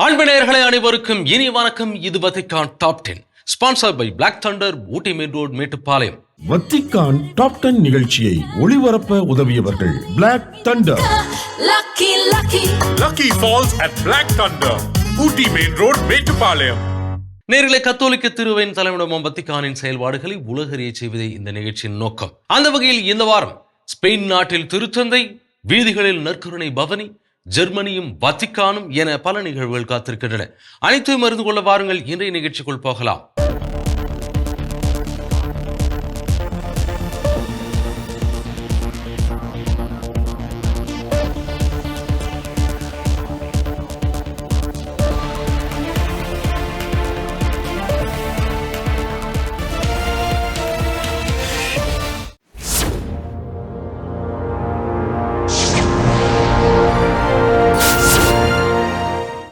ஆண்பினேயர்களே அனைவருக்கும் இனி வணக்கம். இது Vatican top 10 sponsor by Black Thunder, Ooty main road, Mettupalayam. Vatican top 10 நிகழ்ச்சியை ஒளிபரப்ப உதவியவர்கள் Black Thunder. Lucky Falls at Black Thunder, Ooty main road, Mettupalayam. நேரிலே கத்தோலிக்க திருவையின் தலைமையிடமும் வத்திக்கானின் செயல்பாடுகளை உலகறிய செய்வதே இந்த நிகழ்ச்சியின் நோக்கம். அந்த வகையில் இந்த வாரம் ஸ்பெயின் நாட்டில் திருத்தந்தை, வீதிகளில் நற்கருணை பவனி, ஜெர்மனியும் வத்திக்கானும் என பல நிகழ்வுகள் காத்திருக்கின்றன. அனைத்தையும் அறிந்து கொள்ள வாருங்கள், இன்றைய நிகழ்ச்சிக்குள் போகலாம்.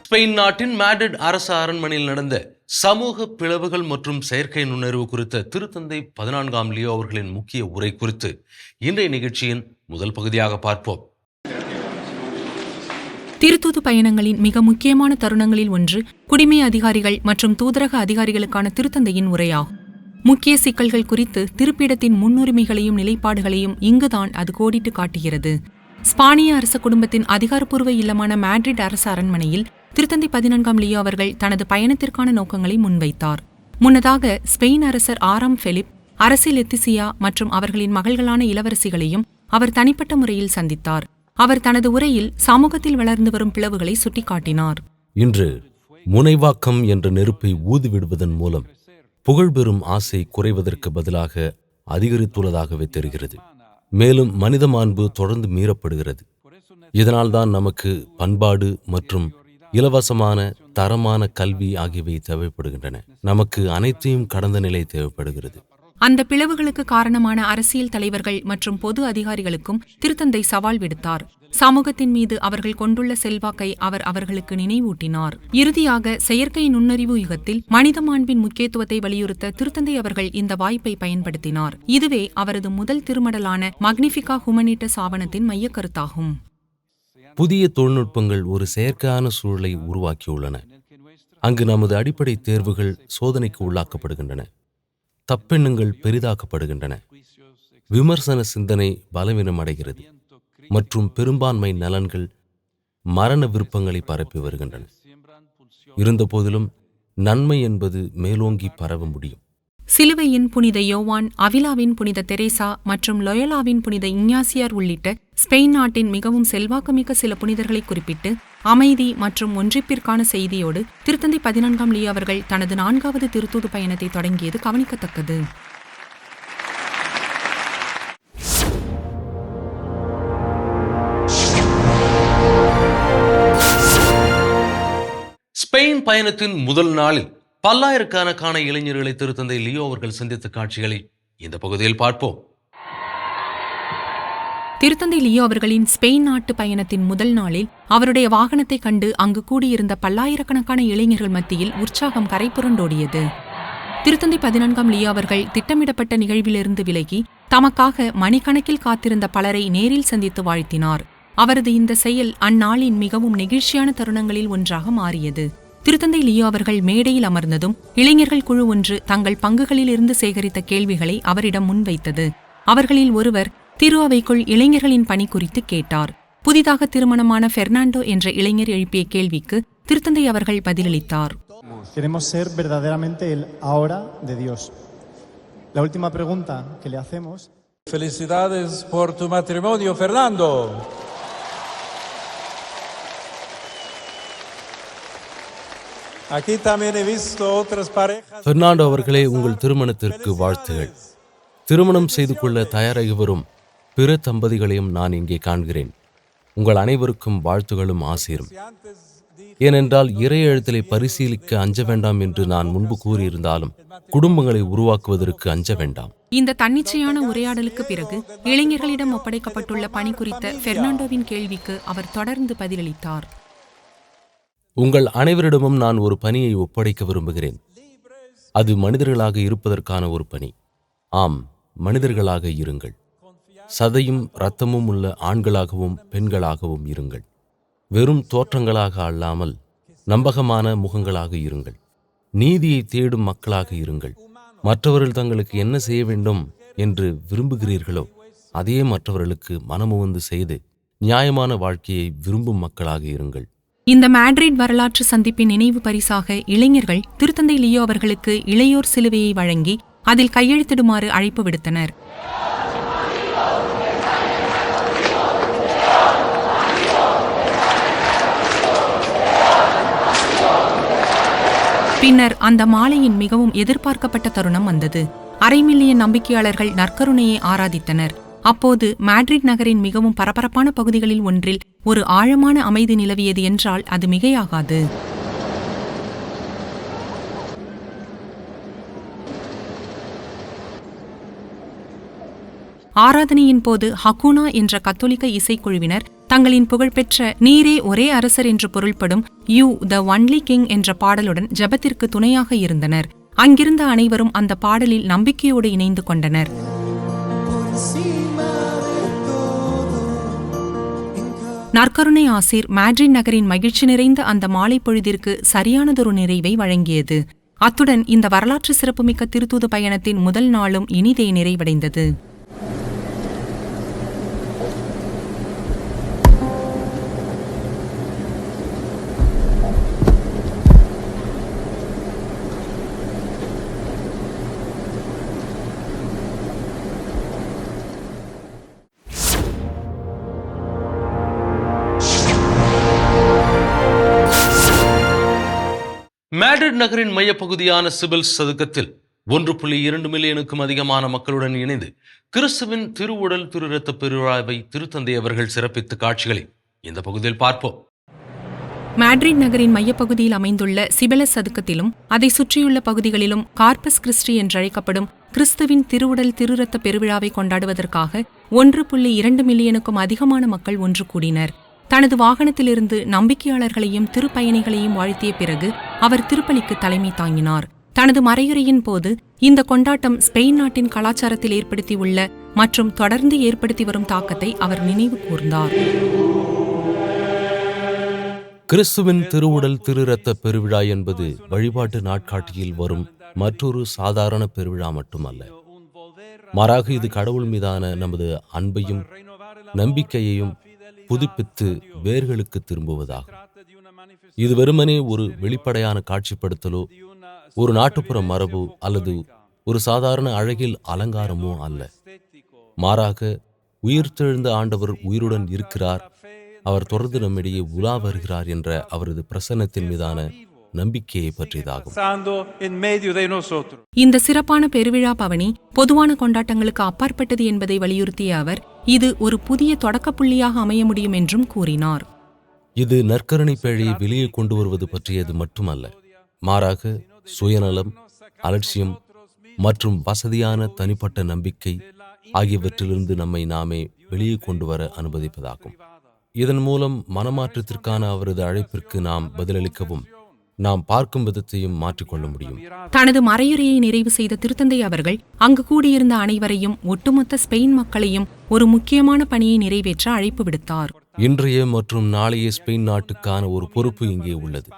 ஸ்பெயின் நாட்டின் மேட்ரிட் அரசு அரண்மனையில் நடந்த சமூக பிளவுகள் மற்றும் செயற்கை நுண்ணறிவு குறித்த திருத்தந்தை 14ஆம் லியோ அவர்களின் முக்கிய உரை குறித்து இன்றைய நிகழ்ச்சியின் முதல் பகுதியாக பார்ப்போம். திருத்தூது பயணங்களின் மிக முக்கியமான தருணங்களில் ஒன்று குடிமை அதிகாரிகள் மற்றும் தூதரக அதிகாரிகளுக்கான திருத்தந்தையின் உரையாகும். முக்கிய சிக்கல்கள் குறித்து திருப்பிடத்தின் முன்னுரிமைகளையும் நிலைப்பாடுகளையும் இங்குதான் அது கோடிட்டு காட்டுகிறது. ஸ்பானிய அரச குடும்பத்தின் அதிகாரப்பூர்வ இல்லமான மேட்ரிட் அரசு அரண்மனையில் திருத்தந்தை 14ஆம் லியோ அவர்கள் தனது பயணத்திற்கான நோக்கங்களை முன்வைத்தார். முன்னதாக ஸ்பெயின் அரசர் 6ஆம் பிலிப், அரசி லெத்திசியா மற்றும் அவர்களின் மகள்களான இளவரசிகளையும் அவர் தனிப்பட்ட முறையில் சந்தித்தார். அவர் தனது உரையில் சமூகத்தில் வளர்ந்து வரும் பிளவுகளை சுட்டிக்காட்டினார். இன்று முனைவாக்கம் என்ற நெருப்பை ஊதிவிடுவதன் மூலம் புகழ்பெறும் ஆசை குறைவதற்கு பதிலாக அதிகரித்துள்ளதாகவே தெரிகிறது. மேலும் மனித மாண்பு தொடர்ந்து மீறப்படுகிறது. இதனால்தான் நமக்கு பண்பாடு மற்றும் இலவசமான தரமான கல்வி ஆகியவை தேவைப்படுகின்றன. நமக்கு அனைத்தையும் கடந்த நிலை தேவைப்படுகிறது. அந்த பிளவுகளுக்கு காரணமான அரசியல் தலைவர்கள் மற்றும் பொது அதிகாரிகளுக்கும் திருத்தந்தை சவால் விடுத்தார். சமூகத்தின் மீது அவர்கள் கொண்டுள்ள செல்வாக்கை அவர் அவர்களுக்கு நினைவூட்டினார். இறுதியாக செயற்கை நுண்ணறிவு யுகத்தில் மனித மாண்பின் முக்கியத்துவத்தை வலியுறுத்த திருத்தந்தை அவர்கள் இந்த வாய்ப்பை பயன்படுத்தினார். இதுவே அவரது முதல் திருமடலான மக்னிஃபிகா ஹுமனிட்டஸ் ஆவணத்தின் மையக்கருத்தாகும். புதிய தொழில்நுட்பங்கள் ஒரு செயற்கையான சூழலை உருவாக்கியுள்ளன. அங்கு நமது அடிப்படை தேர்வுகள் சோதனைக்கு உள்ளாக்கப்படுகின்றன, தப்பெண்ணங்கள் பெரிதாக்கப்படுகின்றன, விமர்சன சிந்தனை பலவீனம் அடைகிறது மற்றும் பெரும்பான்மை நலன்கள் மரண விருப்பங்களை பரப்பி வருகின்றன. இருந்தபோதிலும் நன்மை என்பது மேலோங்கி பரவ முடியும். சிலுவையின் புனித யோவான், அவிலாவின் புனித தெரேசா மற்றும் லொயலாவின் புனித இஞ்ஞாசியார் உள்ளிட்ட ஸ்பெயின் நாட்டின் மிகவும் செல்வாக்குமிக்க சில புனிதர்களை குறிப்பிட்டு அமைதி மற்றும் ஒன்றிப்பிற்கான செய்தியோடு திருத்தந்தை 14ஆம் லியோ அவர்கள் தனது 4வது திருத்தூது பயணத்தை தொடங்கியது கவனிக்கத்தக்கது. ஸ்பெயின் பயணத்தின் முதல் நாளில் பல்லாயிரக்கணக்கான இளைஞர்களை திருத்தந்தை லியோ அவர்கள் சந்தித்த காட்சிகளை இந்த பகுதியில் பார்ப்போம். திருத்தந்தை லியோ அவர்களின் ஸ்பெயின் நாட்டு பயணத்தின் முதல் நாளில் அவருடைய வாகனத்தை கண்டு அங்கு கூடியிருந்த பல்லாயிரக்கணக்கான இளைஞர்கள் மத்தியில் உற்சாகம் கரைபுரண்டோடியது. திருத்தந்தை 14ஆம் லியோ அவர்கள் திட்டமிடப்பட்ட நிகழ்விலிருந்து விலகி தமக்காக மணிக்கணக்கில் காத்திருந்த பலரை நேரில் சந்தித்து வாழ்த்தினார். அவரது இந்த செயல் அந்நாளின் மிகவும் நெகிழ்ச்சியான தருணங்களில் ஒன்றாக மாறியது. திருத்தந்தை லியோ அவர்கள் மேடையில் அமர்ந்ததும் இளைஞர்கள் குழு ஒன்று தங்கள் பங்குகளில் இருந்து சேகரித்த கேள்விகளை அவரிடம் முன்வைத்தது. அவர்களில் ஒருவர் திரு அவைக்குள் இளைஞர்களின் பணி குறித்து கேட்டார். புதிதாக திருமணமான பெர்னாண்டோ என்ற இளைஞர் எழுப்பிய கேள்விக்கு திருத்தந்தை அவர்கள் பதிலளித்தார். Queremos ser verdaderamente el ahora de Dios. La última pregunta que le hacemos. Felicidades por tu matrimonio, Fernando. Fernando அவர்களே, உங்கள் திருமணத்திற்கு வாழ்த்துகள். திருமணம் செய்து கொள்ள தயாராகி வரும் பிற தம்பதிகளையும் நான் இங்கே காண்கிறேன். உங்கள் அனைவருக்கும் வாழ்த்துகளும் ஆசீரும். ஏனென்றால் இறை எழுத்தலை பரிசீலிக்க அஞ்ச வேண்டாம் என்று நான் முன்பு கூறியிருந்தாலும் குடும்பங்களை உருவாக்குவதற்கு அஞ்ச வேண்டாம். இந்த தன்னிச்சையான உரையாடலுக்கு பிறகு இளைஞர்களிடம் ஒப்படைக்கப்பட்டுள்ள பணி குறித்த பெர்னாண்டோவின் கேள்விக்கு அவர் தொடர்ந்து பதிலளித்தார். உங்கள் அனைவரிடமும் நான் ஒரு பணியை ஒப்படைக்க விரும்புகிறேன். அது மனிதர்களாக இருப்பதற்கான ஒரு பணி. ஆம், மனிதர்களாக இருங்கள். சதையும் இரத்தமும் உள்ள ஆண்களாகவும் பெண்களாகவும் இருங்கள். வெறும் தோற்றங்களாக அல்லாமல் நம்பகமான முகங்களாக இருங்கள். நீதியை தேடும் மக்களாக இருங்கள். மற்றவர்கள் தங்களுக்கு என்ன செய்ய வேண்டும் என்று விரும்புகிறீர்களோ அதையே மற்றவர்களுக்கு மனமுவந்து செய்து நியாயமான வாழ்க்கையை விரும்பும் மக்களாக இருங்கள். இந்த மேட்ரிட் வரலாற்று சந்திப்பின் நினைவு பரிசாக இளைஞர்கள் திருத்தந்தை லியோ அவர்களுக்கு இளையோர் சிலுவையை வழங்கி அதில் கையெழுத்திடுமாறு அழைப்பு விடுத்தனர். பின்னர் அந்த மாலையின் மிகவும் எதிர்பார்க்கப்பட்ட தருணம் வந்தது. 500 மில்லியன் நம்பிக்கையாளர்கள் நற்கருணையை ஆராதித்தனர். அப்போது மேட்ரிட் நகரின் மிகவும் பரபரப்பான பகுதிகளில் ஒன்றில் ஒரு ஆழமான அமைதி நிலவியது என்றால் அது மிகையாகாது. ஆராதனையின் போது ஹக்கூனா என்ற கத்தோலிக்க இசைக்குழுவினர் தங்களின் புகழ்பெற்ற நீரே ஒரே அரசர் என்று பொருள்படும் யூ த ஒன்லி கிங் என்ற பாடலுடன் ஜெபத்திற்கு துணையாக இருந்தனர். அங்கிருந்த அனைவரும் அந்த பாடலில் நம்பிக்கையோடு இணைந்து கொண்டனர். நற்கருணை ஆசீர் மேட்ரிட் நகரின் மகிழ்ச்சி நிறைந்த அந்த மாலை பொழுதிற்கு சரியானதொரு நிறைவை வழங்கியது. அத்துடன் இந்த வரலாற்று சிறப்புமிக்க திருத்தூது பயணத்தின் முதல் நாளும் இனிதே நிறைவடைந்தது. மேட்ரிட் நகரின் மையப்பகுதியான சிபில்ஸ் சதுக்கத்தில் 1.2 மில்லியனுக்கும் அதிகமான மக்களுடன் இணைந்து கிறிஸ்துவின் திருவுடல் திருரத்த பெருவிழாவை திருத்தந்தை அவர்கள் சிறப்பித்த காட்சிகளை இந்த பகுதியில் பார்ப்போம். மேட்ரிட் நகரின் மையப்பகுதியில் அமைந்துள்ள சிபிலஸ் சதுக்கத்திலும் அதை சுற்றியுள்ள பகுதிகளிலும் கார்பஸ் கிறிஸ்டி என்றழைக்கப்படும் கிறிஸ்துவின் திருவுடல் திருரத்த பெருவிழாவை கொண்டாடுவதற்காக 1.2 மில்லியனுக்கும் அதிகமான மக்கள் ஒன்று கூடினர். தனது வாகனத்திலிருந்து நம்பிக்கையாளர்களையும் திருப்பயணிகளையும் வாழ்த்திய பிறகு அவர் திருப்பலிக்கு தலைமை தாங்கினார். தனது மறையுரையின் போது இந்த கொண்டாட்டம் ஸ்பெயின் நாட்டின் கலாச்சாரத்தில் ஏற்படுத்தியுள்ள மற்றும் தொடர்ந்து ஏற்படுத்தி வரும் தாக்கத்தை அவர் நினைவு கூர்ந்தார். கிறிஸ்துவின் திருவுடல் திருரத்த பெருவிழா என்பது வழிபாட்டு நாட்காட்டியில் வரும் மற்றொரு சாதாரண பெருவிழா மட்டுமல்ல. மாறாக இது கடவுள் மீதான நமது அன்பையும் நம்பிக்கையையும் புதுப்பித்து வேர்களுக்கு திரும்புவதாகும். இது வெறுமனே ஒரு வெளிப்படையான காட்சிப்படுத்தலோ ஒரு நாட்டுப்புற மரபோ அல்லது ஒரு சாதாரண அழகில் அலங்காரமோ அல்ல. மாறாக உயிர்த்தெழுந்த ஆண்டவர் உயிருடன் இருக்கிறார், அவர் தொடர்ந்து நம்மிடையே உலா வருகிறார் என்ற அவரது பிரசன்னத்தின் மீதான நம்பிக்கையை பற்றியதாகும். இந்த சிறப்பான பெருவிழா பவனி பொதுவான கொண்டாட்டங்களுக்கு அப்பாற்பட்டது என்பதை வலியுறுத்திய அவர் இது ஒரு புதிய தொடக்க புள்ளியாக அமைய முடியும் என்றும் கூறினார். இது நற்கருணை பேழையை வெளியே கொண்டு வருவது பற்றியது மட்டுமல்ல, மாறாக சுயநலம், அலட்சியம் மற்றும் வசதியான தனிப்பட்ட நம்பிக்கை ஆகியவற்றிலிருந்து நம்மை நாமே வெளியே கொண்டு வர அனுமதிப்பதாகும். இதன் மூலம் மனமாற்றத்திற்கான அவரது அழைப்பிற்கு நாம் பதிலளிக்கவும் நாம் பார்க்கும் விதத்தையும் மாற்றிக்கொள்ள முடியும். தனது மறையுரையை நிறைவு செய்த திருத்தந்தை அவர்கள் அங்கு கூடியிருந்த அனைவரையும் ஒட்டுமொத்த ஸ்பெயின் மக்களையும் ஒரு முக்கியமான பணியை நிறைவேற்ற அழைப்பு விடுத்தார். இன்றைய மற்றும் நாளைய ஸ்பெயின் நாட்டுக்கான ஒரு பொறுப்பு இங்கே உள்ளது.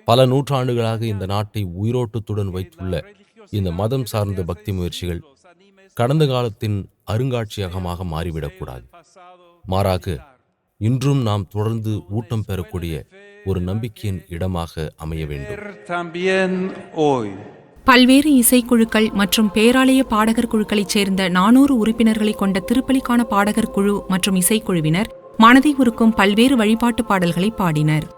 பல நூற்றாண்டுகளாக இந்த நாட்டை உயிரோட்டத்துடன் வைத்துள்ள இந்த மதம் சார்ந்த பக்தி முயற்சிகள் கடந்த காலத்தின் அருங்காட்சியகமாக மாறிவிடக்கூடாது. மாறாக இன்றும் நாம் தொடர்ந்து ஊட்டம் பெறக்கூடிய ஒரு நம்பிக்கையின் இடமாக அமைய வேண்டும். பல்வேறு இசைக்குழுக்கள் மற்றும் பேராலய பாடகர் குழுக்களைச் சேர்ந்த 400 உறுப்பினர்களை கொண்ட திருப்பலிக்கான பாடகர் குழு மற்றும் இசைக்குழுவினர் மனதை உருக்கும் பல்வேறு வழிபாட்டு பாடல்களை பாடினர்.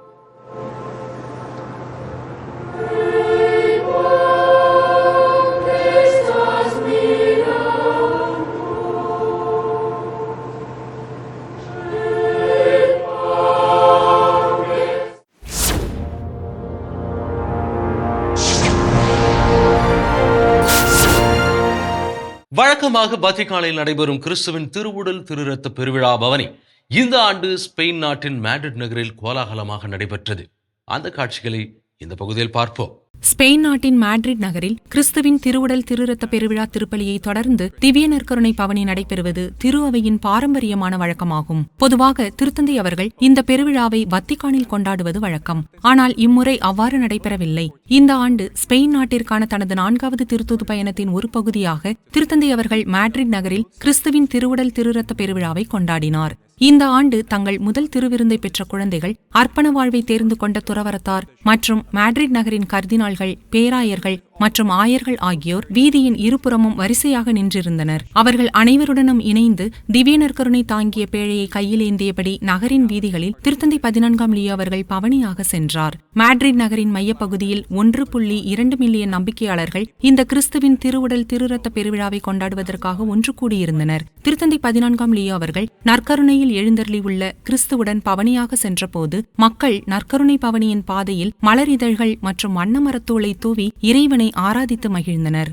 வழக்கமாக வத்திக்கானில் நடைபெறும் கிறிஸ்துவின் திருவுடல் திருரத்த பெருவிழா பவனி இந்த ஆண்டு ஸ்பெயின் நாட்டின் மேட்ரிட் நகரில் கோலாகலமாக நடைபெற்றது. அந்த காட்சிகளை இந்த பகுதியில் பார்ப்போம். ஸ்பெயின் நாட்டின் மேட்ரிட் நகரில் கிறிஸ்துவின் திருவுடல் திருரத்த பெருவிழா திருப்பலியை தொடர்ந்து திவ்ய நற்கருணை பவனி நடைபெறுவது திரு அவையின் பாரம்பரியமான வழக்கமாகும். பொதுவாக திருத்தந்தை அவர்கள் இந்த பெருவிழாவை வத்திக்கானில் கொண்டாடுவது வழக்கம். ஆனால் இம்முறை அவ்வாறு நடைபெறவில்லை. இந்த ஆண்டு ஸ்பெயின் நாட்டிற்கான தனது 4வது திருத்தூது பயணத்தின் ஒரு பகுதியாக திருத்தந்தை அவர்கள் மேட்ரிட் நகரில் கிறிஸ்துவின் திருவுடல் திருரத்த பெருவிழாவை கொண்டாடினார். இந்த ஆண்டு தங்கள் முதல் திருவிருந்தை பெற்ற குழந்தைகள், அர்ப்பண வாழ்வை தேர்ந்து கொண்ட துறவரத்தார் மற்றும் மேட்ரிட் நகரின் கர்தினால்கள், பேராயர்கள் மற்றும் ஆயர்கள் ஆகியோர் வீதியின் இருபுறமும் வரிசையாக நின்றிருந்தனர். அவர்கள் அனைவருடனும் இணைந்து திவ்ய நற்கருணை தாங்கிய பேழையை கையில் ஏந்தியபடி நகரின் வீதிகளில் திருத்தந்தை 14ஆம் லியோ அவர்கள் பவனியாக சென்றார். மேட்ரிட் நகரின் மையப்பகுதியில் 1.2 மில்லியன் நம்பிக்கையாளர்கள் இந்த கிறிஸ்துவின் திருவுடல் திருரத்த பெருவிழாவை கொண்டாடுவதற்காக ஒன்று கூடியிருந்தனர். திருத்தந்தை 14ஆம் லியோ அவர்கள் நற்கருணையில் எழுந்தருளி உள்ள கிறிஸ்துவுடன் பவனியாக சென்றபோது மக்கள் நற்கருணை பவனியின் பாதையில் மலர் இதழ்கள் மற்றும் வண்ண மரத்தோலை தூவி இறைவனை ஆராதித்து மகிழ்ந்தனர்.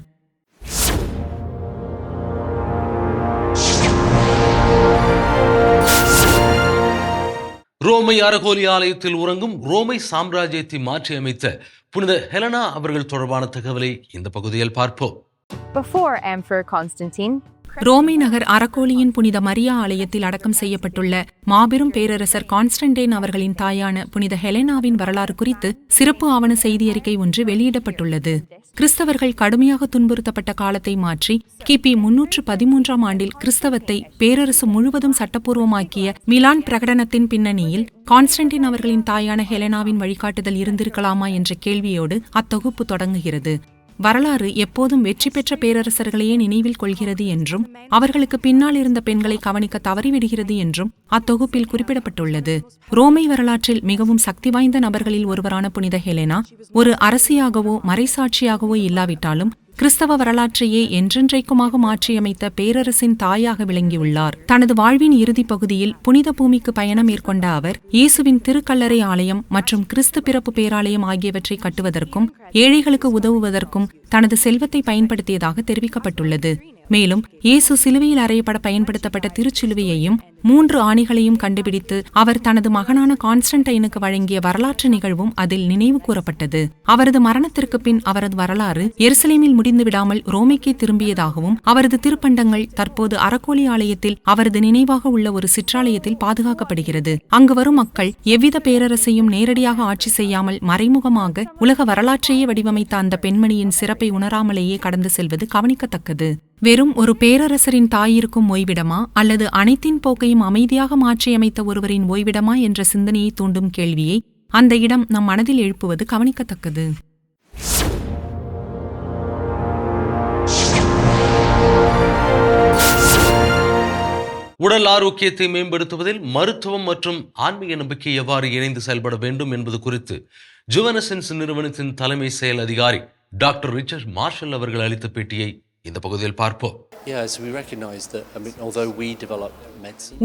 ரோமை அறகோலி ஆலயத்தில் உறங்கும் ரோமை சாம்ராஜ்யத்தை மாற்றியமைத்த புனித ஹெலனா அவர்கள் தொடர்பான தகவலை இந்த பகுதியில் பார்ப்போம். Before Emperor Constantine, ரோமை நகர் அறக்கோலியின் புனித மரியா ஆலயத்தில் அடக்கம் செய்யப்பட்டுள்ள மாபெரும் பேரரசர் கான்ஸ்டன்டைன் அவர்களின் தாயான புனித ஹெலெனாவின் வரலாறு குறித்து சிறப்பு ஆவண செய்தியறிக்கை ஒன்று வெளியிடப்பட்டுள்ளது. கிறிஸ்தவர்கள் கடுமையாக துன்புறுத்தப்பட்ட காலத்தை மாற்றி கிபி 313ஆம் ஆண்டில் கிறிஸ்தவத்தை பேரரசு முழுவதும் சட்டப்பூர்வமாக்கிய மிலான் பிரகடனத்தின் பின்னணியில் கான்ஸ்டன்டைன் அவர்களின் தாயான ஹெலெனாவின் வழிகாட்டுதல் இருந்திருக்கலாமா என்ற கேள்வியோடு அத்தொகுப்பு தொடங்குகிறது. வரலாறு எப்போதும் வெற்றி பெற்ற பேரரசர்களையே நினைவில் கொள்கிறது என்றும் அவர்களுக்கு பின்னால் இருந்த பெண்களை கவனிக்க தவறிவிடுகிறது என்றும் அத்தொகுப்பில் குறிப்பிடப்பட்டுள்ளது. ரோமை வரலாற்றில் மிகவும் சக்தி வாய்ந்த நபர்களில் ஒருவரான புனித ஹெலெனா ஒரு அரசியாகவோ மறைசாட்சியாகவோ இல்லாவிட்டாலும் கிறிஸ்தவ வரலாற்றையே என்றென்றைக்குமாக மாற்றியமைத்த பேரரசின் தாயாக விளங்கியுள்ளார். தனது வாழ்வின் இறுதிப் பகுதியில் புனித பூமிக்கு பயணம் மேற்கொண்ட அவர் இயேசுவின் திருக்கல்லறை ஆலயம் மற்றும் கிறிஸ்து பிறப்பு பேராலயம் ஆகியவற்றை கட்டுவதற்கும் ஏழைகளுக்கு உதவுவதற்கும் தனது செல்வத்தை பயன்படுத்தியதாக தெரிவிக்கப்பட்டுள்ளது. மேலும் இயேசு சிலுவையில் அறையப்பட பயன்படுத்தப்பட்ட திருச்சிலுவையையும் 3 ஆணிகளையும் கண்டுபிடித்து அவர் தனது மகனான கான்ஸ்டன்டைனுக்கு வழங்கிய வரலாற்று நிகழ்வும் அதில் நினைவு கூறப்பட்டது. அவரது மரணத்திற்கு பின் அவரது வரலாறு எருசலேமில் முடிந்துவிடாமல் ரோமைக்கே திரும்பியதாகவும் அவரது திருப்பண்டங்கள் தற்போது அறக்கோலி ஆலயத்தில் அவரது நினைவாக உள்ள ஒரு சிற்றாலயத்தில் பாதுகாக்கப்படுகிறது. அங்கு வரும் மக்கள் எவ்வித பேரரசையும் நேரடியாக ஆட்சி செய்யாமல் மறைமுகமாக உலக வரலாற்றையே வடிவமைத்த அந்த பெண்மணியின் சிறப்பை உணராமலேயே கடந்து செல்வது கவனிக்கத்தக்கது. வெறும் ஒரு பேரரசரின் தாயிருக்கும் ஓய்விடமா அல்லது அனைத்தின் போக்கையும் அமைதியாக மாற்றியமைத்த ஒருவரின் ஓய்விடமா என்ற சிந்தனையை தூண்டும் கேள்வியை அந்த இடம் நம் மனதில் எழுப்புவது கவனிக்கத்தக்கது. உடல் ஆரோக்கியத்தை மேம்படுத்துவதில் மருத்துவம் மற்றும் ஆன்மீக நம்பிக்கை எவ்வாறு இணைந்து செயல்பட வேண்டும் என்பது குறித்து ஜுவனசென்ஸ் நிறுவனத்தின் தலைமை செயல் அதிகாரி டாக்டர் ரிச்சர்ட் மார்ஷல் அவர்கள் அளித்த பேட்டியை இந்த பகுதியில் பார்ப்போம்.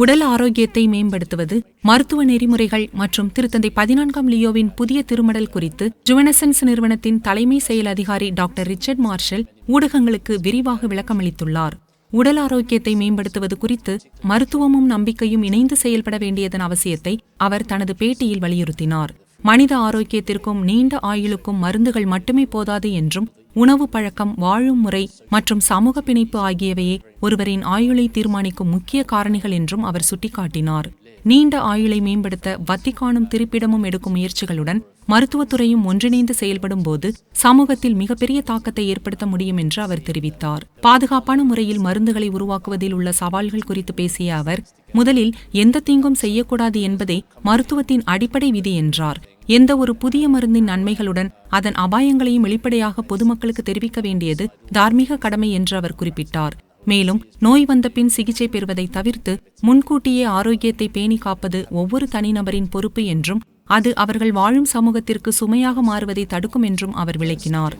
உடல் ஆரோக்கியத்தை மேம்படுத்துவது, மருத்துவ நெறிமுறைகள் மற்றும் திருத்தந்தை 14ஆம் லியோவின் புதிய திருமடல் குறித்து ஜுவனசென்ஸ் நிறுவனத்தின் தலைமை செயல் அதிகாரி டாக்டர் ரிச்சர்ட் மார்ஷல் ஊடகங்களுக்கு விரிவாக விளக்கமளித்துள்ளார். உடல் ஆரோக்கியத்தை மேம்படுத்துவது குறித்து மருத்துவமும் நம்பிக்கையும் இணைந்து செயல்பட வேண்டியதன் அவசியத்தை அவர் தனது பேட்டியில் வலியுறுத்தினார். மனித ஆரோக்கியத்திற்கும் நீண்ட ஆயுளுக்கும் மருந்துகள் மட்டுமே போதாது என்றும் உணவு பழக்கம், வாழும் முறை மற்றும் சமூக பிணைப்பு ஆகியவையே ஒருவரின் ஆயுளை தீர்மானிக்கும் முக்கிய காரணிகள் என்றும் அவர் சுட்டிக்காட்டினார். நீண்ட ஆயுளை மேம்படுத்த வத்திக்கானும் திருப்பிடமும் எடுக்கும் முயற்சிகளுடன் மருத்துவத்துறையும் ஒன்றிணைந்து செயல்படும் போது சமூகத்தில் மிகப்பெரிய தாக்கத்தை ஏற்படுத்த முடியும் என்று அவர் தெரிவித்தார். பாதுகாப்பான முறையில் மருந்துகளை உருவாக்குவதில் உள்ள சவால்கள் குறித்து பேசிய அவர், முதலில் எந்த தீங்கும் செய்யக்கூடாது என்பதே மருத்துவத்தின் அடிப்படை விதி என்றார். எந்த ஒரு புதிய மருந்தின் நன்மைகளுடன் அதன் அபாயங்களையும் வெளிப்படையாக பொதுமக்களுக்கு தெரிவிக்க வேண்டியது தார்மீக கடமை என்று அவர் குறிப்பிட்டார். மேலும் நோய் வந்த பின் சிகிச்சை பெறுவதை தவிர்த்து முன்கூட்டியே ஆரோக்கியத்தை பேணி காப்பது ஒவ்வொரு தனிநபரின் பொறுப்பு என்றும் அது அவர்கள் வாழும் சமூகத்திற்கு சுமையாக மாறுவதை தடுக்கும் என்றும் அவர் விளக்கினார்.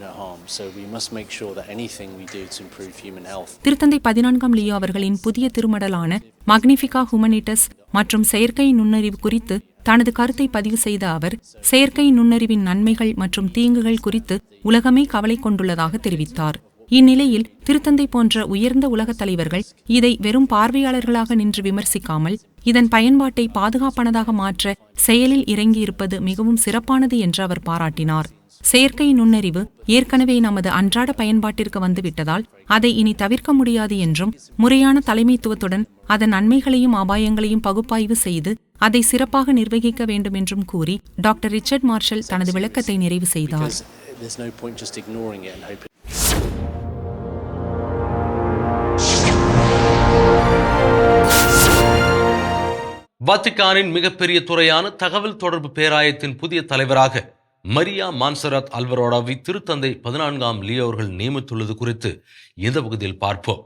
திருத்தந்தை 14ஆம் லியோ அவர்களின் புதிய திருமடலான மக்னிஃபிகா ஹுமனிட்டஸ் மற்றும் செயற்கை நுண்ணறிவு குறித்து தனது கருத்தை பதிவு செய்த அவர், செயற்கை நுண்ணறிவின் நன்மைகள் மற்றும் தீங்குகள் குறித்து உலகமே கவலை கொண்டுள்ளதாக தெரிவித்தார். இந்நிலையில் திருத்தந்தை போன்ற உயர்ந்த உலகத் தலைவர்கள் இதை வெறும் பார்வையாளர்களாக நின்று விமர்சிக்காமல் இதன் பயன்பாட்டை பாதுகாப்பானதாக மாற்ற செயலில் இறங்கியிருப்பது மிகவும் சிறப்பானது என்று அவர் பாராட்டினார். செயற்கை நுண்ணறிவு ஏற்கனவே நமது அன்றாட பயன்பாட்டிற்கு வந்துவிட்டதால் அதை இனி தவிர்க்க முடியாது என்றும், முறையான தலைமைத்துவத்துடன் அதன் நன்மைகளையும் அபாயங்களையும் பகுப்பாய்வு செய்து அதை சிறப்பாக நிர்வகிக்க வேண்டும் என்றும் கூறி டாக்டர் ரிச்சர்ட் மார்ஷல் தனது விளக்கத்தை நிறைவு செய்தார். வத்திக்கானின் மிகப்பெரிய துறையான தகவல் தொடர்பு பேராயத்தின் புதிய தலைவராக மரியா மான்சராத் அல்வரோடாவை திருத்தந்தை 14ஆம் லியோ அவர்கள் நியமித்துள்ளது குறித்து இந்த பகுதியில் பார்ப்போம்.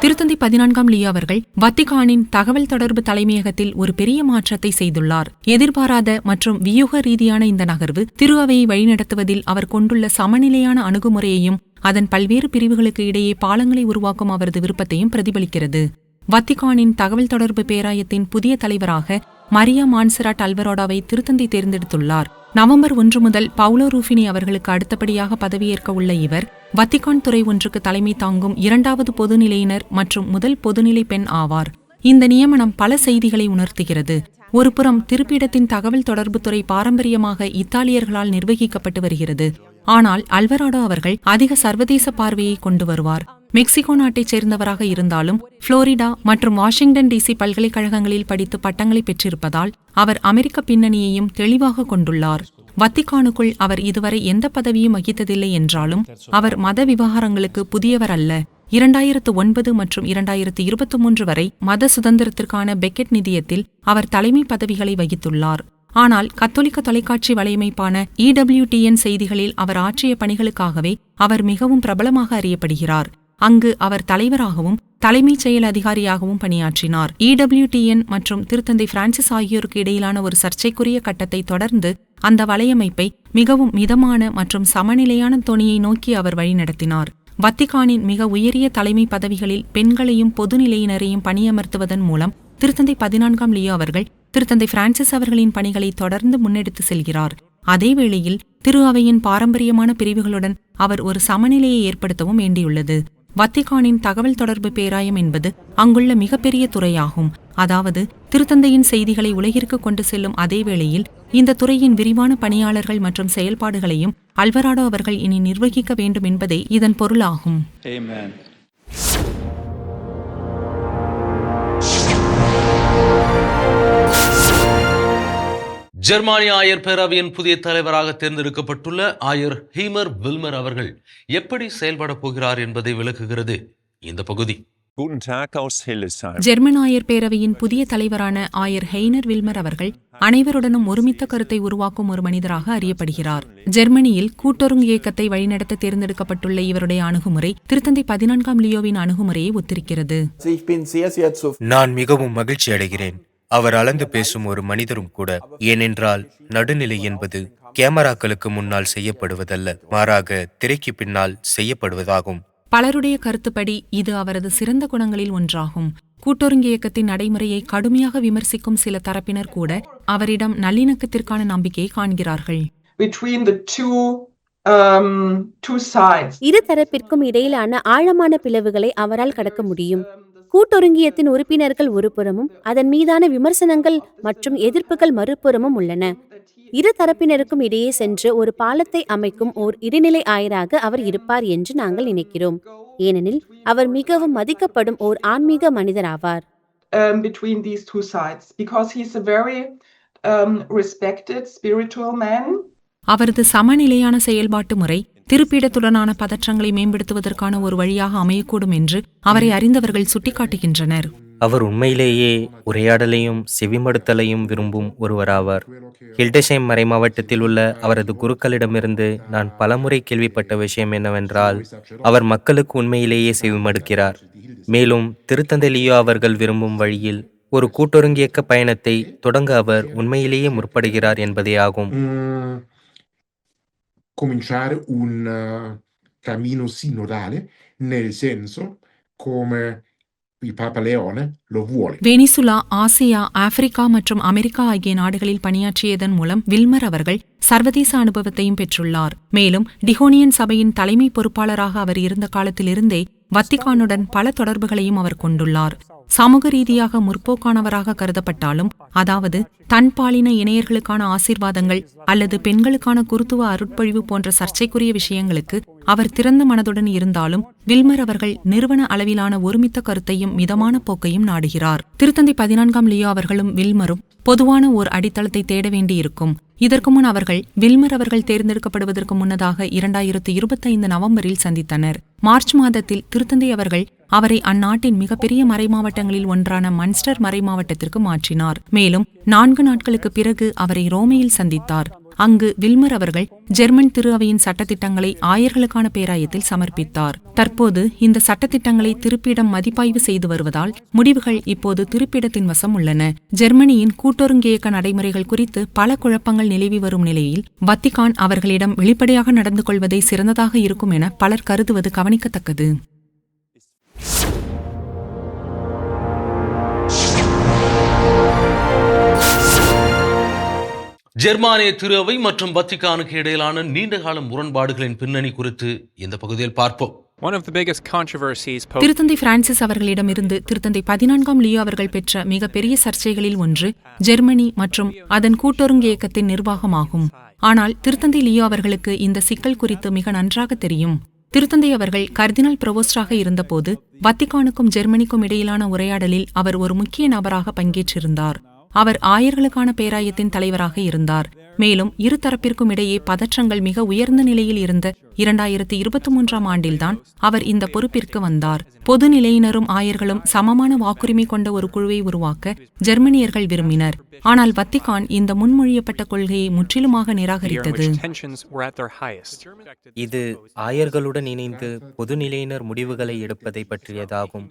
திருத்தந்தை 14ஆம் லியோ அவர்கள் வத்திக்கானின் தகவல் தொடர்பு தலைமையகத்தில் ஒரு பெரிய மாற்றத்தை செய்துள்ளார். எதிர்பாராத மற்றும் வியூக ரீதியான இந்த நகர்வு திரு அவையை வழிநடத்துவதில் அவர் கொண்டுள்ள சமநிலையான அணுகுமுறையையும் அதன் பல்வேறு பிரிவுகளுக்கு இடையே பாலங்களை உருவாக்கும் அவரது விருப்பத்தையும் பிரதிபலிக்கிறது. வத்திக்கானின் தகவல் தொடர்பு பேராயத்தின் புதிய தலைவராக மரியா மான்சராட் அல்வரோடாவை திருத்தந்தை தேர்ந்தெடுத்துள்ளார். நவம்பர் 1 முதல் பவுலோ ரூஃபினி அவர்களுக்கு அடுத்தபடியாக பதவியேற்க உள்ள இவர் வத்திக்கான் துறை ஒன்றுக்கு தலைமை தாங்கும் 2வது பொதுநிலையினர் மற்றும் முதல் பொதுநிலை பெண் ஆவார். இந்த நியமனம் பல செய்திகளை உணர்த்துகிறது. ஒருபுறம் திருப்பிடத்தின் தகவல் தொடர்பு துறை பாரம்பரியமாக இத்தாலியர்களால் நிர்வகிக்கப்பட்டு வருகிறது. ஆனால் அல்வராடோ அவர்கள் அதிக சர்வதேச பார்வையை கொண்டு வருவார். மெக்சிகோ நாட்டைச் சேர்ந்தவராக இருந்தாலும் புளோரிடா மற்றும் வாஷிங்டன் டிசி பல்கலைக்கழகங்களில் படித்து பட்டங்களை பெற்றிருப்பதால் அவர் அமெரிக்க பின்னணியையும் தெளிவாக கொண்டுள்ளார். வத்திக்கானுக்குள் அவர் இதுவரை எந்த பதவியும் வகித்ததில்லை என்றாலும் அவர் மத விவகாரங்களுக்கு புதியவர் அல்ல. 2009 மற்றும் 2023 வரை மத சுதந்திரத்திற்கான பெக்கெட் நிதியத்தில் அவர் தலைமை பதவிகளை வகித்துள்ளார். ஆனால் கத்தோலிக்க தொலைக்காட்சி வலையமைப்பான EWTN செய்திகளில் அவர் ஆற்றிய பணிகளுக்காகவே அவர் மிகவும் பிரபலமாக அறியப்படுகிறார். அங்கு அவர் தலைவராகவும் தலைமைச் செயல் அதிகாரியாகவும் பணியாற்றினார். EWTN மற்றும் திருத்தந்தை பிரான்சிஸ் ஆகியோருக்கு இடையிலான ஒரு சர்ச்சைக்குரிய கட்டத்தை தொடர்ந்து அந்த வலையமைப்பை மிகவும் மிதமான மற்றும் சமநிலையான தொனியை நோக்கி அவர் வழிநடத்தினார். வத்திக்கானின் மிக உயரிய தலைமை பதவிகளில் பெண்களையும் பொதுநிலையினரையும் பணியமர்த்துவதன் மூலம் திருத்தந்தை 14ஆம் லியோ அவர்கள் திருத்தந்தை பிரான்சிஸ் அவர்களின் பணிகளை தொடர்ந்து முன்னெடுத்து செல்கிறார். அதேவேளையில் திரு அவையின் பாரம்பரியமான பிரிவுகளுடன் அவர் ஒரு சமநிலையை ஏற்படுத்தவும் வேண்டியுள்ளது. வத்திக்கானின் தகவல் தொடர்பு பேராயம் என்பது அங்குள்ள மிகப்பெரிய துறையாகும். அதாவது திருத்தந்தையின் செய்திகளை உலகிற்கு கொண்டு செல்லும் அதேவேளையில் இந்த துறையின் விரிவான பணியாளர்கள் மற்றும் செயல்பாடுகளையும் அல்வராடோ அவர்கள் இனி நிர்வகிக்க வேண்டும் என்பதே இதன் பொருளாகும். Amen. ஜெர்மானிய ஆயர் பேரவையின் புதிய தலைவராக தேர்ந்தெடுக்கப்பட்டுள்ள ஆயர் ஹீமர் வில்மர் அவர்கள் எப்படி செயல்பட போகிறார் என்பதை விளக்குகிறது இந்த பகுதி. ஜெர்மன் ஆயர் பேரவையின் புதிய தலைவரான ஆயர் ஹெய்னர் வில்மர் அவர்கள் அனைவருடனும் ஒருமித்த கருத்தை உருவாக்கும் ஒரு மனிதராக அறியப்படுகிறார். ஜெர்மனியில் கூட்டொருங்கு இயக்கத்தை வழிநடத்த தேர்ந்தெடுக்கப்பட்டுள்ள இவருடைய அணுகுமுறை திருத்தந்தை 14ஆம் லியோவின் அணுகுமுறையை ஒத்திருக்கிறது. நான் மிகவும் மகிழ்ச்சி அடைகிறேன். அவர் அளந்து பேசும் ஒரு மனிதரும் கூட. ஏனென்றால் நடுநிலை என்பது கேமராக்களுக்கு முன்னால் செய்யப்படுவதல்ல, மாறாக திரைக்கு பின்னால் செய்யப்படுவதாகும். பலருடைய கருத்துப்படி இது அவரது சிறந்த குணங்களில் ஒன்றாகும். கூட்டொருங்கு இயக்கத்தின் நடைமுறையை கடுமையாக விமர்சிக்கும் சில தரப்பினர் கூட அவரிடம் நல்லிணக்கத்திற்கான நம்பிக்கையை காண்கிறார்கள். இரு தரப்பிற்கும் இடையிலான ஆழமான பிளவுகளை அவரால் கடக்க முடியும். கூட்டொருங்கியத்தின் உறுப்பினர்கள் ஒருபுறமும் அதன் மீதான விமர்சனங்கள் மற்றும் எதிர்ப்புகள் மறுபுறமும் உள்ளன. இரு தரப்பினருக்கும் இடையே சென்று ஒரு பாலத்தை அமைக்கும் ஓர் இடைநிலை ஆயராக அவர் இருப்பார் என்று நாங்கள் நினைக்கிறோம். ஏனெனில் அவர் மிகவும் மதிக்கப்படும் ஓர் ஆன்மீக மனிதராவார். அவரது சமநிலையான செயல்பாட்டு முறை திருப்பீடத்துடனான பதற்றங்களை மேம்படுத்துவதற்கான ஒரு வழியாக அமையக்கூடும் என்று அவரை அறிந்தவர்கள் சுட்டிக்காட்டுகின்றனர். அவர் உண்மையிலேயே உரையாடலையும் செவிமடுத்தலையும் விரும்பும் ஒருவராவார். ஹில்டஷைம் மறை மாவட்டத்தில் உள்ள அவரது குருக்களிடமிருந்து நான் பலமுறை கேள்விப்பட்ட விஷயம் என்னவென்றால், அவர் மக்களுக்கு உண்மையிலேயே செவிமடுக்கிறார். மேலும் திருத்தந்தை லியோ அவர்கள் விரும்பும் வழியில் ஒரு கூட்டொருங்கியக்க பயணத்தை தொடங்க அவர் உண்மையிலேயே முற்படுகிறார் என்பதே ஆகும். Cominciare un cammino sinodale nel senso come il Papa Leone lo vuole. Venezuela, Asia, Africa மற்றும் அமெரிக்கா ஆகிய நாடுகளில் பணியாற்றியதன் மூலம் வில்மர் அவர்கள் சர்வதேச அனுபவத்தையும் பெற்றுள்ளார். மேலும் டிஹோனியன் சபையின் தலைமை பொறுப்பாளராக அவர் இருந்த காலத்திலிருந்தே வத்திக்கானுடன் பல தொடர்புகளையும் அவர் கொண்டுள்ளார். சமூக ரீதியாக முற்போக்கானவராக கருதப்பட்டாலும், அதாவது தன்பாலின இணையர்களுக்கான ஆசீர்வாதங்கள் அல்லது பெண்களுக்கான குருத்துவ அருட்பொழிவு போன்ற சர்ச்சைக்குரிய விஷயங்களுக்கு அவர் திறந்த மனதுடன் இருந்தாலும், வில்மர் அவர்கள் நிறுவன அளவிலான ஒருமித்த கருத்தையும் மிதமான போக்கையும் நாடுகிறார். திருத்தந்தை 14ஆம் லியோ அவர்களும் வில்மரும் பொதுவான ஓர் அடித்தளத்தை தேட வேண்டியிருக்கும். இதற்கு முன் அவர்கள் வில்மர் அவர்கள் தேர்ந்தெடுக்கப்படுவதற்கு முன்னதாக 2025 நவம்பரில் சந்தித்தனர். மார்ச் மாதத்தில் திருத்தந்தை அவர்கள் அவரை அந்நாட்டின் மிகப்பெரிய மறைமாவட்டங்களில் ஒன்றான மன்ஸ்டர் மறைமாவட்டத்திற்கு மாற்றினார். மேலும் 4 நாட்களுக்கு பிறகு அவரை ரோமையில் சந்தித்தார். அங்கு வில்மர் அவர்கள் ஜெர்மன் திரு அவையின் சட்டத்திட்டங்களை ஆயர்களுக்கான பேராயத்தில் சமர்ப்பித்தார். தற்போது இந்த சட்டத்திட்டங்களை திருப்பிடம் மதிப்பாய்வு செய்து வருவதால் முடிவுகள் இப்போது திருப்பிடத்தின் வசம் உள்ளன. ஜெர்மனியின் கூட்டொருங்கியக்க நடைமுறைகள் குறித்து பல குழப்பங்கள் நிலவி வரும் நிலையில் வத்திகான் அவர்களிடம் வெளிப்படையாக நடந்து கொள்வதை சிறந்ததாக இருக்கும் என பலர் கருதுவது கவனிக்கத்தக்கது. ஜெர்மானிய திரு அவை மற்றும் வத்திகானுக்கு இடையிலான நீண்டகால முரண்பாடுகளின் பின்னணி குறித்து இந்த பகுதியில் பார்ப்போம். திருத்தந்தை பிரான்சிஸ் அவர்களிடமிருந்து திருத்தந்தை 14ஆம் லியோ அவர்கள் பெற்ற மிகப்பெரிய சர்ச்சைகளில் ஒன்று ஜெர்மனி மற்றும் அதன் கூட்டொருங்கியக்கத்தின் நிர்வாகமாகும். ஆனால் திருத்தந்தை லியோ அவர்களுக்கு இந்த சிக்கல் குறித்து மிக நன்றாக தெரியும். திருத்தந்தை அவர்கள் கர்தினால் புரோவோஸ்டாக இருந்தபோது வத்திகானுக்கும் ஜெர்மனிக்கும் இடையிலான உரையாடலில் அவர் ஒரு முக்கிய நபராக பங்கேற்றிருந்தார். அவர் ஆயர்களுக்கான பேராயத்தின் தலைவராக இருந்தார். மேலும் இரு தரப்பிற்கும் இடையே பதற்றங்கள் மிக உயர்ந்த நிலையில் இருந்த 2023ஆம் ஆண்டில்தான் அவர் இந்த பொறுப்பிற்கு வந்தார். பொது நிலையினரும் ஆயர்களும் சமமான வாக்குரிமை கொண்ட ஒரு குழுவை உருவாக்க ஜெர்மனியர்கள் விரும்பினர். ஆனால் வத்திகான் இந்த முன்மொழியப்பட்ட கொள்கையை முற்றிலுமாக நிராகரித்தது. இது ஆயர்களுடன் இணைந்து பொதுநிலையினர் முடிவுகளை எடுப்பதை பற்றியதாகும்.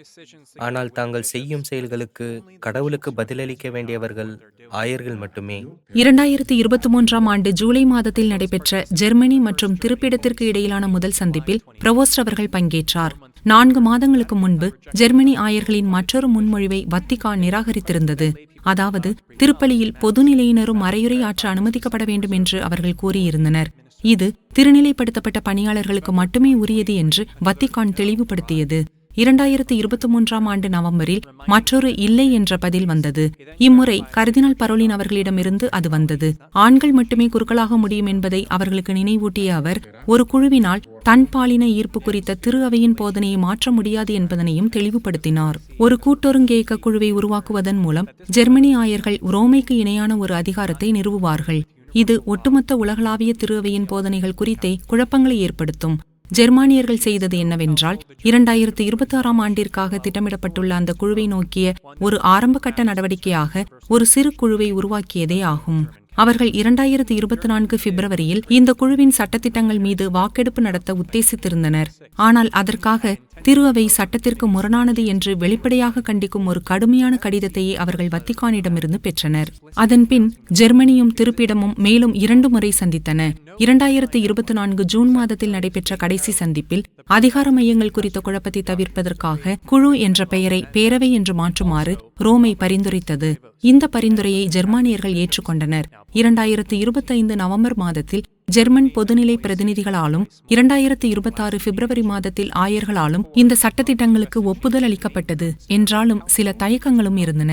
ஆனால் தாங்கள் செய்யும் செயல்களுக்கு கடவுளுக்கு பதிலளிக்க வேண்டியவர்கள் ஆயர்கள் மட்டுமே. 2023ஆம் ஆண்டு ஜூலை மாதத்தில் நடைபெற்ற ஜெர்மனி மற்றும் திருப்பிடத்திற்கு இடையிலான முதல் சந்திப்பில் புரோவோஸ்ட் அவர்கள் பங்கேற்றார். 4 மாதங்களுக்கு முன்பு ஜெர்மனி ஆயர்களின் மற்றொரு முன்மொழிவை வத்திகான் நிராகரித்திருந்தது. அதாவது திருப்பலியில் பொதுநிலையினரும் மறையுரை ஆற்ற அனுமதிக்கப்பட வேண்டும் என்று அவர்கள் கூறியிருந்தனர். இது திருநிலைப்படுத்தப்பட்ட பணியாளர்களுக்கு மட்டுமே உரியது என்று வத்திகான் தெளிவுபடுத்தியது. 2023ஆம் ஆண்டு நவம்பரில் மற்றொரு இல்லை என்ற பதில் வந்தது. இம்முறை கர்தினால் பரோலின் அவர்களிடமிருந்து அது வந்தது. ஆண்கள் மட்டுமே குருக்களாக முடியும் என்பதை அவர்களுக்கு நினைவூட்டிய அவர் ஒரு குழுவினால் தன்பாலின ஈர்ப்பு குறித்த திரு அவையின் போதனையை மாற்ற முடியாது என்பதனையும் தெளிவுபடுத்தினார். ஒரு கூட்டொருங்கியக்க குழுவை உருவாக்குவதன் மூலம் ஜெர்மனி ஆயர்கள் ரோமைக்கு இணையான ஒரு அதிகாரத்தை நிறுவுவார்கள். இது ஒட்டுமொத்த உலகளாவிய திரு அவையின் போதனைகள் குறித்தே குழப்பங்களை ஏற்படுத்தும். ஜெர்மானியர்கள் செய்தது என்னவென்றால் 2026ஆம் ஆண்டிற்காக திட்டமிடப்பட்டுள்ள அந்த குழுவை நோக்கிய ஒரு ஆரம்பகட்ட நடவடிக்கையாக ஒரு சிறு குழுவை உருவாக்கியதே ஆகும். அவர்கள் 2024 பிப்ரவரியில் இந்த குழுவின் சட்டத்திட்டங்கள் மீது வாக்கெடுப்பு நடத்த உத்தேசித்திருந்தனர். ஆனால் அதற்காக திரு அவை சட்டத்திற்கு முரணானது என்று வெளிப்படையாக கண்டிக்கும் ஒரு கடுமையான கடிதத்தையே அவர்கள் வத்திகானிடமிருந்து பெற்றனர். அதன்பின் ஜெர்மனியும் திருப்பிடமும் மேலும் 2 முறை சந்தித்தன. 2024 ஜூன் மாதத்தில் நடைபெற்ற கடைசி சந்திப்பில் அதிகார மையங்கள் குறித்த குழப்பத்தை தவிர்ப்பதற்காக குழு என்ற பெயரை பேரவை என்று மாற்றுமாறு ரோமை பரிந்துரைத்தது. இந்த பரிந்துரையை ஜெர்மானியர்கள் ஏற்றுக்கொண்டனர். 2025 நவம்பர் மாதத்தில் ஜெர்மன் பொதுநிலை பிரதிநிதிகளாலும் 2026 பிப்ரவரி மாதத்தில் ஆயர்களாலும் இந்த சட்டத்திட்டங்களுக்கு ஒப்புதல் அளிக்கப்பட்டது. என்றாலும் சில தயக்கங்களும் இருந்தன.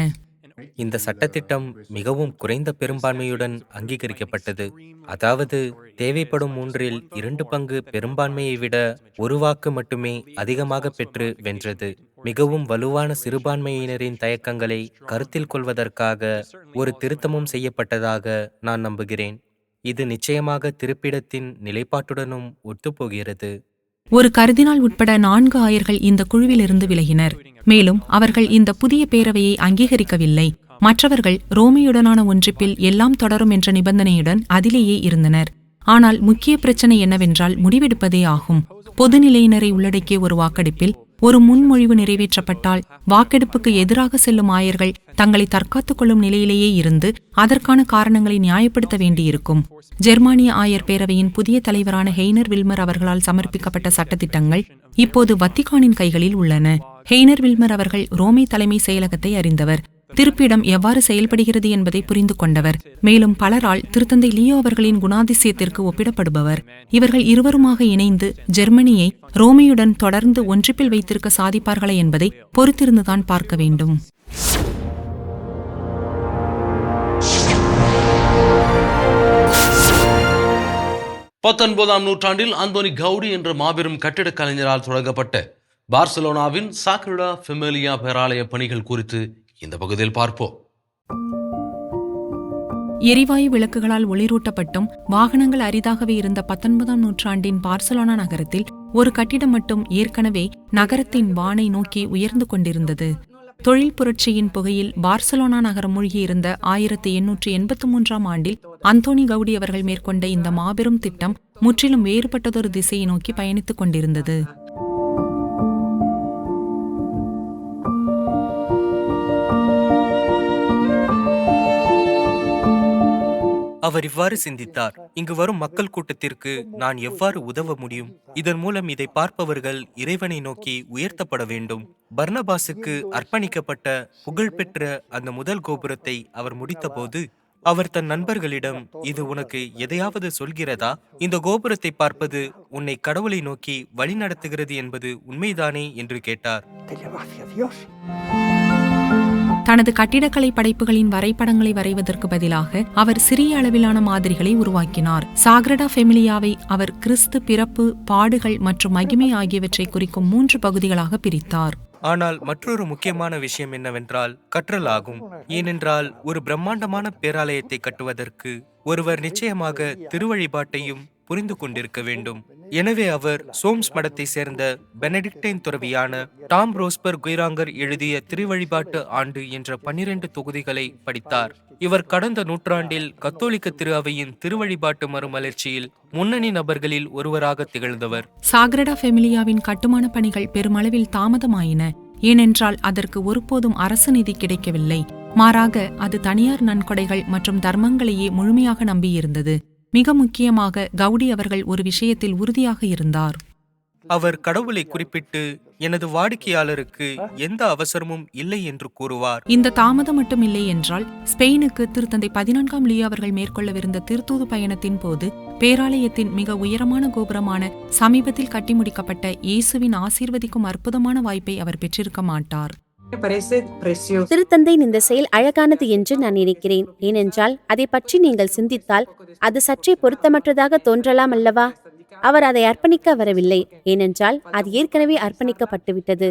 இந்த சட்டத்திட்டம் மிகவும் குறைந்த பெரும்பான்மையுடன் அங்கீகரிக்கப்பட்டது. அதாவது தேவைப்படும் 3/2 பங்கு பெரும்பான்மையை விட ஒரு வாக்கு மட்டுமே அதிகமாக பெற்று வென்றது. மிகவும் வலுவான சிறுபான்மையினரின் தயக்கங்களை கருத்தில் கொள்வதற்காக ஒரு திருத்தமும் செய்யப்பட்டதாக நான் நம்புகிறேன். இது நிச்சயமாக திருப்பிடத்தின் நிலைப்பாட்டுடனும் ஒத்துப்போகிறது. ஒரு கர்தினால் உட்பட 4 ஆயர்கள் இந்த குழுவிலிருந்து விலகினர். மேலும் அவர்கள் இந்த புதிய பேரவையை அங்கீகரிக்கவில்லை. மற்றவர்கள் ரோமையுடனான ஒன்றிப்பில் எல்லாம் தொடரும் என்ற நிபந்தனையுடன் அதிலேயே இருந்தனர். ஆனால் முக்கிய பிரச்சனை என்னவென்றால் முடிவெடுப்பதே ஆகும். பொதுநிலையினரை உள்ளடக்கிய ஒரு வாக்கெடுப்பில் ஒரு முன்மொழிவு நிறைவேற்றப்பட்டால் வாக்கெடுப்புக்கு எதிராக செல்லும் ஆயர்கள் தங்களை தற்காத்துக் கொள்ளும் நிலையிலேயே இருந்து அதற்கான காரணங்களை நியாயப்படுத்த வேண்டியிருக்கும். ஜெர்மானிய ஆயர் பேரவையின் புதிய தலைவரான ஹெய்னர் வில்மர் அவர்களால் சமர்ப்பிக்கப்பட்ட சட்டத்திட்டங்கள் இப்போது வத்திகானின் கைகளில் உள்ளன. ஹெய்னர் வில்மர் அவர்கள் ரோமை தலைமை செயலகத்தை அறிந்தவர். திருப்பிடம் எவ்வாறு செயல்படுகிறது என்பதை புரிந்து கொண்டவர். மேலும் பலரால் திருத்தந்தை லியோ அவர்களின் குணாதிசயத்திற்கு ஒப்பிடப்படுபவர். இவர்கள் இருவருமாக இணைந்து ஜெர்மனியை ரோமையுடன் தொடர்ந்து ஒன்றிப்பில் வைத்திருக்க சாதிப்பார்களா என்பதை பொறுத்திருந்துதான் பார்க்க வேண்டும். 19ஆம் நூற்றாண்டில் அந்தோனி கவுடி என்ற மாபெரும் கட்டிடக் கலைஞரால் தொடங்கப்பட்ட பார்சலோனாவின் சாக்ரடா ஃபெமிலியா பேராலய பணிகள் குறித்து இந்த பகுதியில் பார்ப்போம். எரிவாயு விளக்குகளால் ஒளிரூட்டப்பட்டும் வாகனங்கள் அரிதாகவே இருந்த 19ஆம் நூற்றாண்டின் பார்சலோனா நகரத்தில் ஒரு கட்டிடம் மட்டும் ஏற்கனவே நகரத்தின் வானை நோக்கி உயர்ந்து கொண்டிருந்தது. தொழில் புரட்சியின் புகையில் பார்சலோனா நகரம் மூழ்கியிருந்த 1883ஆம் ஆண்டில் அந்தோனி கவுடி அவர்கள் மேற்கொண்ட இந்த மாபெரும் திட்டம் முற்றிலும் வேறுபட்டதொரு திசையை நோக்கி பயணித்துக் கொண்டிருந்தது. அவர் இவ்வாறு சிந்தித்தார். இங்கு வரும் மக்கள் கூட்டத்திற்கு நான் எவ்வாறு உதவ முடியும்? இதன் மூலம் இதை பார்ப்பவர்கள் இறைவனை நோக்கி உயர்த்தப்பட வேண்டும். பர்னபாசுக்கு அர்ப்பணிக்கப்பட்ட புகழ்பெற்ற அந்த முதல் கோபுரத்தை அவர் முடித்தபோது அவர் தன் நண்பர்களிடம், இது உனக்கு எதையாவது சொல்கிறதா? இந்த கோபுரத்தை பார்ப்பது உன்னை கடவுளை நோக்கி வழிநடத்துகிறது என்பது உண்மைதானே என்று கேட்டார். தனது கட்டிடக்கலை படைப்புகளின் வரைபடங்களை வரைவதற்கு பதிலாக அவர் சிறிய அளவிலான மாதிரிகளை உருவாக்கினார். சாக்ரடா ஃபெமிலியாவை அவர் கிறிஸ்து பிறப்பு, பாடுகள் மற்றும் மகிமை ஆகியவற்றை குறிக்கும் 3 பகுதிகளாக பிரித்தார். ஆனால் மற்றொரு முக்கியமான விஷயம் என்னவென்றால் கற்றல் ஆகும். ஏனென்றால் ஒரு பிரம்மாண்டமான பேராலயத்தை கட்டுவதற்கு ஒருவர் நிச்சயமாக திருவழிபாட்டையும் புரிந்து கொண்டிருக்க வேண்டும். எனவே அவர் சோம்ஸ் மடத்தை சேர்ந்த பெனடிக்டைன் துறவியான டாம் ரோஸ்பர் குய்ராங்கர் எழுதிய திருவழிபாட்டு ஆண்டு என்ற 12 தொகுதிகளை படித்தார். இவர் கடந்த நூற்றாண்டில் கத்தோலிக்க திரு அவையின் திருவழிபாட்டு மறுமலர்ச்சியில் முன்னணி நபர்களில் ஒருவராக திகழ்ந்தவர். சாக்ரடா ஃபெமிலியாவின் கட்டுமான பணிகள் பெருமளவில் தாமதமாயின. ஏனென்றால் அதற்கு ஒருபோதும் அரசு நிதி கிடைக்கவில்லை. மாறாக அது தனியார் நன்கொடைகள் மற்றும் தர்மங்களையே முழுமையாக நம்பியிருந்தது. மிக முக்கியமாக கவுடி அவர்கள் ஒரு விஷயத்தில் உறுதியாக இருந்தார். அவர் கடவுளை குறிப்பிட்டு எனது வாடிக்கையாளருக்கு எந்த அவசரமும் இல்லை என்று கூறுவார். இந்த தாமதம் மட்டும் இல்லை என்றால் ஸ்பெயினுக்கு திருத்தந்தை 14ஆம் லியோ அவர்கள் மேற்கொள்ளவிருந்த திருத்தூது பயணத்தின் போது பேராலயத்தின் மிக உயரமான கோபுரமான சமீபத்தில் கட்டி முடிக்கப்பட்ட இயேசுவின் ஆசீர்வதிக்கும் அற்புதமான வாய்ப்பை அவர் பெற்றிருக்க மாட்டார். திருத்தந்தையின் இந்த செயல் அழகானது என்று நான் நினைக்கிறேன். ஏனென்றால் அதை பற்றி நீங்கள் சிந்தித்தால் அது சற்றே பொருத்தமற்றதாக தோன்றலாம் அல்லவா? அவர் அதை அர்ப்பணிக்க வரவில்லை, ஏனென்றால் அது ஏற்கனவே அர்ப்பணிக்கப்பட்டுவிட்டது.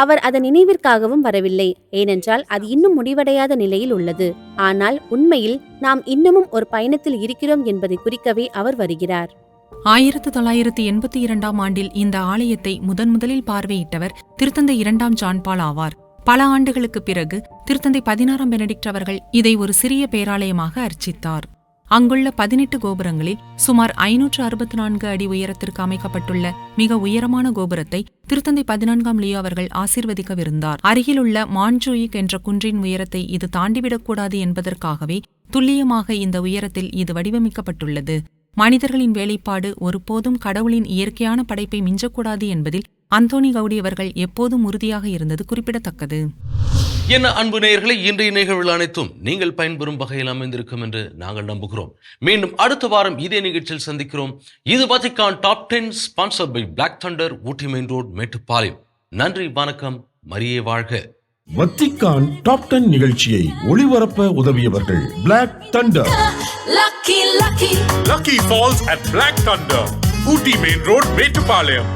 அவர் அதன் நினைவிற்காகவும் வரவில்லை, ஏனென்றால் அது இன்னும் முடிவடையாத நிலையில் உள்ளது. ஆனால் உண்மையில் நாம் இன்னமும் ஒரு பயணத்தில் இருக்கிறோம் என்பதை குறிக்கவே அவர் வருகிறார். 1982ஆம் ஆண்டில் இந்த ஆலயத்தை முதலில் பார்வையிட்டவர் திருத்தந்தை 2ஆம் ஜான் பால் ஆவார். பல ஆண்டுகளுக்கு பிறகு திருத்தந்தை 16ஆம் பெனடிக்ட் அவர்கள் இதை ஒரு சிறிய பேராலயமாக அர்ச்சித்தார். அங்குள்ள 18 கோபுரங்களில் சுமார் 564 அடி உயரத்திற்கு அமைக்கப்பட்டுள்ள மிக உயரமான கோபுரத்தை திருத்தந்தை 14ஆம் லியோ அவர்கள் ஆசீர்வதிக்கவிருந்தார். அருகிலுள்ள மான்ஜூயிக் என்ற குன்றின் உயரத்தை இது தாண்டிவிடக்கூடாது என்பதற்காகவே துல்லியமாக இந்த உயரத்தில் இது வடிவமைக்கப்பட்டுள்ளது. மனிதர்களின் வேலைப்பாடு ஒருபோதும் கடவுளின் இயற்கையான படைப்பை மிஞ்சக்கூடாது என்பதில் அந்தோனி கவுடி அவர்கள் எப்போதும் உறுதியாக இருந்தது குறிப்பிடத்தக்கது. என்ன அன்பு நேயர்களை, இன்றைய நிகழ்வுகள் அனைத்தும் நீங்கள் பயன்பெறும் வகையில் அமைந்திருக்கும் என்று நாங்கள் நம்புகிறோம். மீண்டும் அடுத்த வாரம் இதே நிகழ்ச்சியில் சந்திக்கிறோம். இது Vatican top 10 sponsor by Black Thunder, Ooty main road, Mettupalayam. நன்றி, வணக்கம், மரியே வாழ்க. வத்திக்கான் டாப் 10 நிகழ்ச்சியை ஒளிபரப்ப உதவியவர்கள் Black Thunder. Lucky Falls at Black Thunder, Ooty Main Road, Metupalayam.